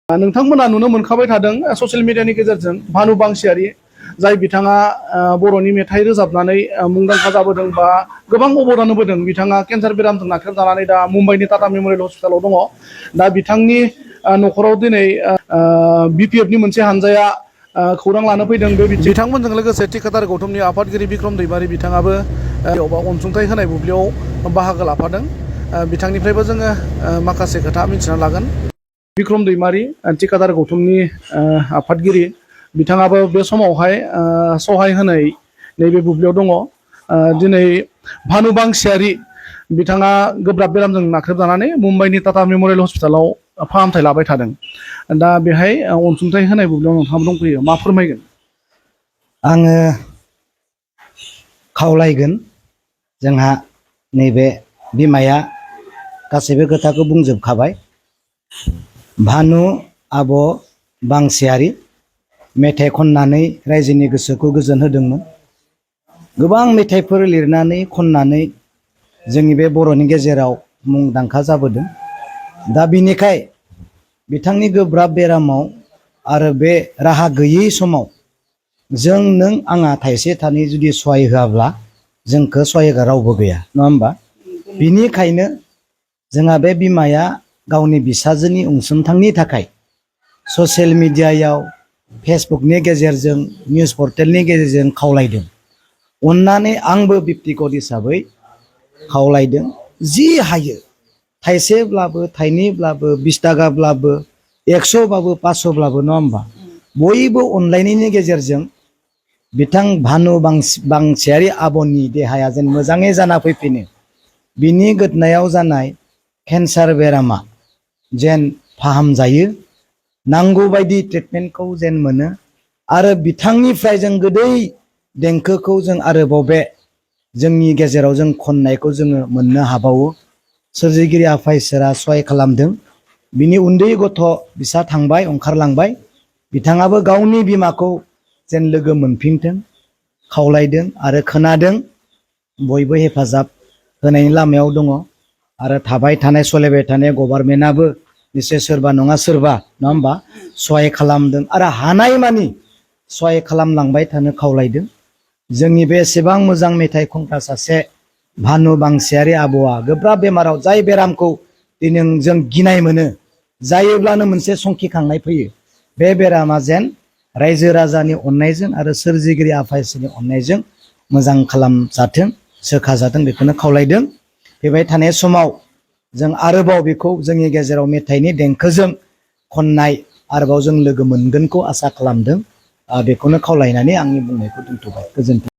नोंथांमोना नुनो मोनखाबाय थादों ससियेल मिडियानि गेजेरजों भानु बांसियारि जाय बिथाङा बर'नि मेथाइ रोजाबनानै मुंदांखा जाबोदों बा गोबां अबदान होबोदों। बिथाङा केन्सार बेरामजों नाख्रेबजानानै दा मुम्बाइनि टाटा मेम'रियेल हस्पिटालाव दङ। दा बिथांनि न'खराव दिनै बिपिएफनि मोनसे हानजाया खौरां लानो फैदों। बे बिथांमोनजों लोगोसे थिखादार गौतमनि आफादगिरि बिक्रम दैमारि बिथाङाबो अनसुंथाइ होनाय बुब्लियाव बाहागो लाफादों। बिथांनिफ्रायबो जोङो माखासे खोथा मिथिना लागोन। बिक्रम दैमारि थिखादार गौतमनि आफादगिरि बिथाङाबो बे समावहाय सहाय होनाय नैबे बुब्लियाव दङ। दिनै भानु बांसियारि बिथाङा गोब्राब बेरामजों नाख्रेबजानानै मुम्बाइनि टाटा मेम'रियेल हस्पिटालाव फाहामथाय लाबाय थादों। दा बेहाय अनसुंथाइ होनाय बुब्लियाव नोंथाङा दंफैयो, मा फोरमायगोन? आङो खावलायगोन, जोंहा नैबे बिमाया गासैबो खोथाखौ बुंजोबखाबाय। भानु आब' बांसियारि मेथाइ खननानै रायजोनि गोसोखौ गोजोन होदोंमोन। गोबां मेथाइफोर लिरनानै खननानै जोंनि बे बर'नि गेजेराव मुंदांखा जाबोदों। दा बिनिखाय बिथांनि गोब्राब बेरामाव आरो बे राहा गैयै समाव जों नों आंहा थाइसे थाइनै जुदि सहाय होआब्ला जोंखौ सहाय होग्रा रावबो गैया, नङा होमबा? बिनिखायनो जोंहा बे बिमाया गावनि फिसाजोनि अनसुंथाइनि थाखाय ससियेल मिडियायाव फेसबुकनि गेजेरजों निउस पर्टेलनि गेजेरजों खावलायदों। अन्नानै आंबो व्यक्तिगत हिसाबै खावलायदों, जि हायो थाइसेब्लाबो थाइनैब्लाबो 20 थाखाब्लाबो 100बाबो 500ब्लाबो, नङा होमबा? बयबो अनलायनायनि गेजेरजों बिथां भानु बांसियारि आब'नि देहाया जेन मोजाङै जाना फैफिनो, बिनि गोदनायाव जानाय केन्सार बेरामा जेन फाहामजायो, नांगौ बायदि ट्रिटमेन्टखौ जेन मोनो, आरो बिथांनिफ्राय जों गोदै देंखोखौ जों आरोबाव बे जोंनि गेजेराव जों खननायखौ जोङो मोननो हाबावो। सोरजिगिरि आफा इसोरा सहाय खालामदों। बिनि उन्दै गथ' बिसा थांबाय, ओंखारलांबाय। बिथाङाबो गावनि बिमाखौ जेन लोगो मोनफिनथों खावलायदों आरो खोनादों। बयबो हेफाजाब होनायनि लामायाव दङ आरो थाबाय थानाय सोलिबाय थानाय गभर्नमेन्टआबो निश्चय सोरबा नङा सोरबा, नङा होमबा, सहाय खालामदों आरो हानायमानि सहाय खालामलांबाय थानो खावलायदों। जोंनि बे एसेबां मोजां मेथाइ खनग्रा सासे भानु बांसियारि आब'आ गोब्राब बेमाराव, जाय बेरामखौ दिनै जों गिनाय मोनो, जायोब्लानो मोनसे संखिखांनाय फैयो, बे बेरामा जेन रायजो राजानि अननायजों आरो सोरजिगिरि आफा इसोरनि अननायजों मोजां खालामजाथों, सोखाजाथों, बेखौनो खावलायदों। फैबाय थानाय समाव जों आरोबाव बेखौ जोंनि गेजेराव मेथाइनि देंखोजों खननाय आरोबाव जों लोगो मोनगोनखौ आसा खालामदों। बेखौनो खावलायनानै आंनि बुंनायखौ दोनथ'बाय। गोजोन्थों।